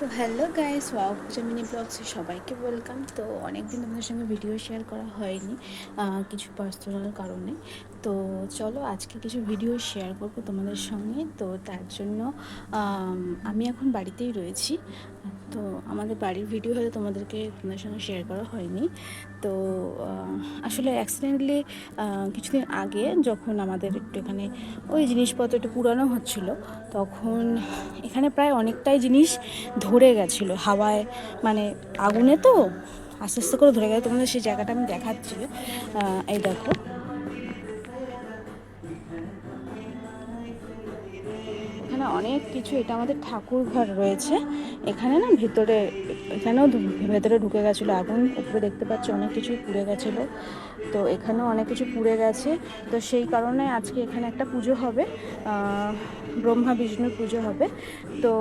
তো hello guys, wow পূজা mini ব্লগসে সবাইকে welcome. তো অনেক দিন তোমাদের সঙ্গে ভিডিও শেয়ার করা হয়নি কিছু পার্সোনাল কারণে। তো চলো আজকে কিছু ভিডিও শেয়ার করব তোমাদের সঙ্গে। তো তার জন্য আমি এখন বাড়িতেই রয়েছি। তো আমাদের বাড়ির ভিডিও হয়তো তোমাদের সঙ্গে শেয়ার করা হয়নি। তো আসলে অ্যাক্সিডেন্টলি কিছুদিন আগে যখন আমাদের একটু এখানে ওই জিনিসপত্র একটু পুরানো হচ্ছিল, তখন এখানে প্রায় অনেকটাই জিনিস ধরে গেছিলো হাওয়ায়, মানে আগুনে তো আস্তে আস্তে করে ধরে গেছে। তোমাদের সেই জায়গাটা আমি দেখাচ্ছি। এই দেখো, এখানে অনেক কিছু, এটা আমাদের ঠাকুর ঘর রয়েছে এখানে না, ভেতরে এখানেও ভেতরে ঢুকে গেছিলো আগুন। উপরে দেখতে পাচ্ছি অনেক কিছুই পুড়ে গেছিলো, তো এখানেও অনেক কিছু পুড়ে গেছে। তো সেই কারণে আজকে এখানে একটা পুজো হবে, ব্রহ্মা বিষ্ণুর পুজো হবে। তো